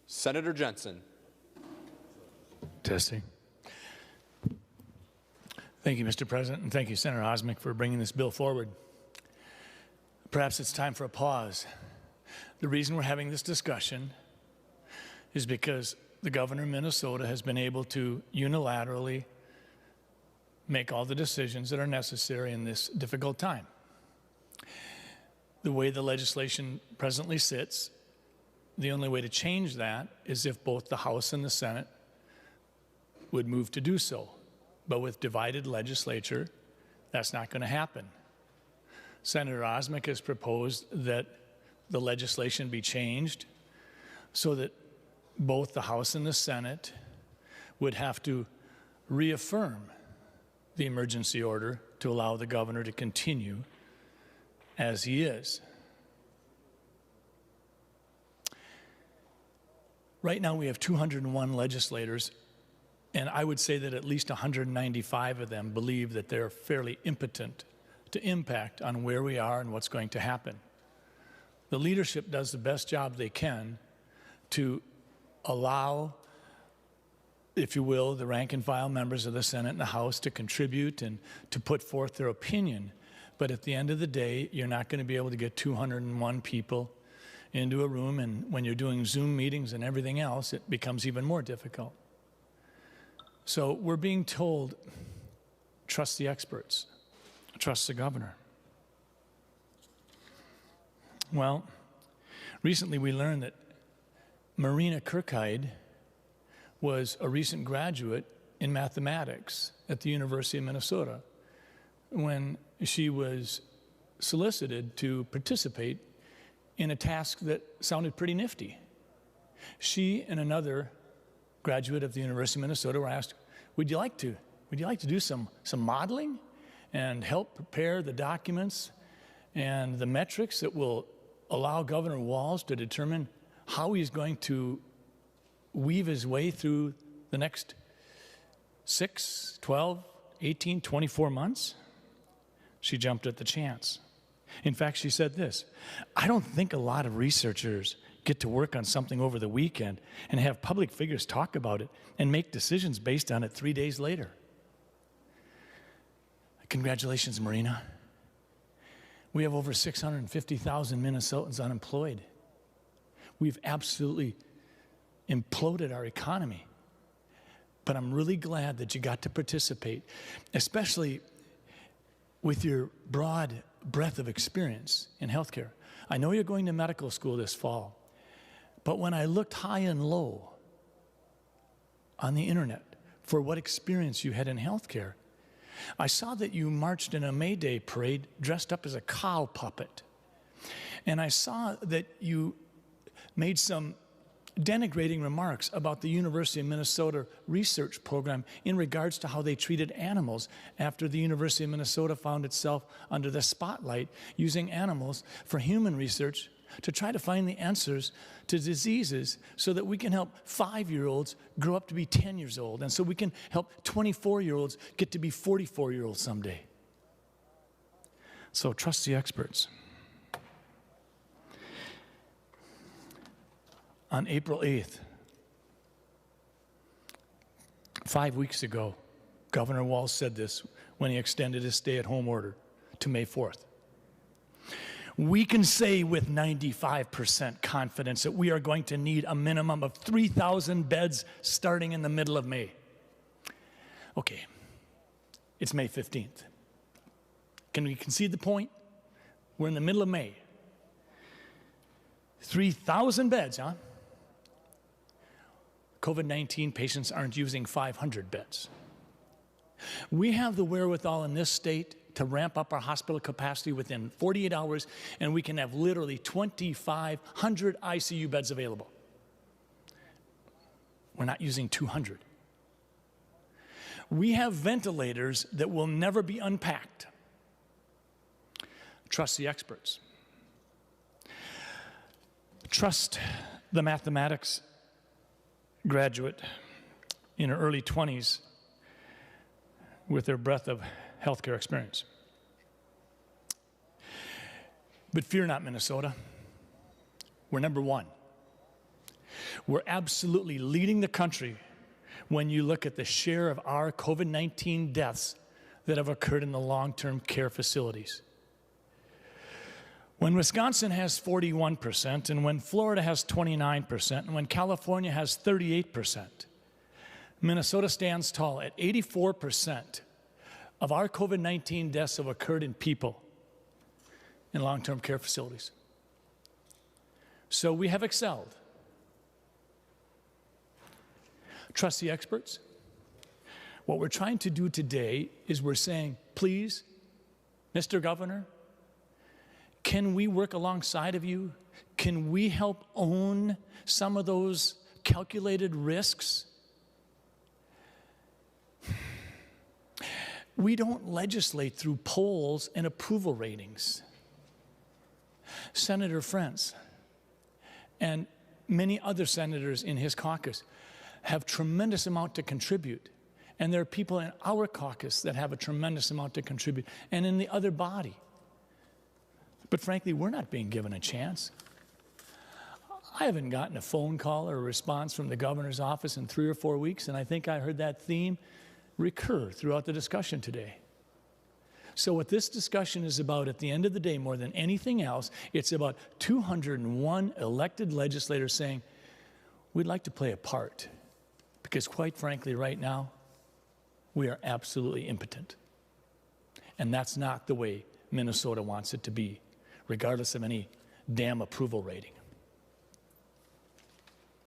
Senator Jensen. Testing. Thank you, Mr. President, and thank you, Senator Osmick, for bringing this bill forward. Perhaps it's time for a pause. The reason we're having this discussion is because the governor of Minnesota has been able to unilaterally make all the decisions that are necessary in this difficult time. The way the legislation presently sits, the only way to change that is if both the House and the Senate would move to do so. But with divided legislature, that's not going to happen. Senator Osmick has proposed that the legislation be changed so that both the House and the Senate would have to reaffirm the emergency order to allow the governor to continue as he is. Right now we have 201 legislators, and I would say that at least 195 of them believe that they're fairly impotent to impact on where we are and what's going to happen. The leadership does the best job they can to allow, if you will, the rank and file members of the Senate and the House to contribute and to put forth their opinion. But at the end of the day, you're not going to be able to get 201 people into a room, and when you're doing Zoom meetings and everything else, it becomes even more difficult. So we're being told, trust the experts, trust the governor. Well, recently we learned that Marina Kirkheid was a recent graduate in mathematics at the University of Minnesota when she was solicited to participate in a task that sounded pretty nifty. She and another graduate of the University of Minnesota were asked, would you like to do some modeling and help prepare the documents and the metrics that will allow Governor Walz to determine how he's going to weave his way through the next 6, 12, 18, 24 months? She jumped at the chance. In fact, she said this, I don't think a lot of researchers get to work on something over the weekend and have public figures talk about it and make decisions based on it 3 days later. Congratulations, Marina. We have over 650,000 Minnesotans unemployed. We've absolutely imploded our economy. But I'm really glad that you got to participate, especially with your broad breadth of experience in healthcare. I know you're going to medical school this fall, but when I looked high and low on the internet for what experience you had in healthcare, I saw that you marched in a May Day parade dressed up as a cow puppet. And I saw that you made some denigrating remarks about the University of Minnesota research program in regards to how they treated animals after the University of Minnesota found itself under the spotlight using animals for human research to try to find the answers to diseases so that we can help 5-year-olds grow up to be 10 years old, and so we can help 24-year-olds get to be 44-year-olds someday. So trust the experts. On April 8th, 5 weeks ago, Governor Walz said this when he extended his stay-at-home order to May 4th. We can say with 95% confidence that we are going to need a minimum of 3,000 beds starting in the middle of May. Okay, it's May 15th. Can we concede the point? We're in the middle of May. 3,000 beds, huh? COVID-19 patients aren't using 500 beds. We have the wherewithal in this state to ramp up our hospital capacity within 48 hours, and we can have literally 2,500 ICU beds available. We're not using 200. We have ventilators that will never be unpacked. Trust the experts. Trust the mathematics graduate in her early 20s with their breadth of healthcare experience. But fear not, Minnesota. We're number one. We're absolutely leading the country when you look at the share of our COVID-19 deaths that have occurred in the long-term care facilities. When Wisconsin has 41%, and when Florida has 29%, and when California has 38%, Minnesota stands tall at 84% of our COVID-19 deaths have occurred in people in long-term care facilities. So we have excelled. Trust the experts. What we're trying to do today is we're saying, please, Mr. Governor, can we work alongside of you? Can we help own some of those calculated risks? We don't legislate through polls and approval ratings. Senator Frentz and many other senators in his caucus have tremendous amount to contribute. And there are people in our caucus that have a tremendous amount to contribute, and in the other body. But frankly, we're not being given a chance. I haven't gotten a phone call or a response from the governor's office in 3 or 4 weeks, and I think I heard that theme recur throughout the discussion today. So what this discussion is about at the end of the day, more than anything else, it's about 201 elected legislators saying, we'd like to play a part. Because quite frankly, right now, we are absolutely impotent. And that's not the way Minnesota wants it to be, regardless of any damn approval rating.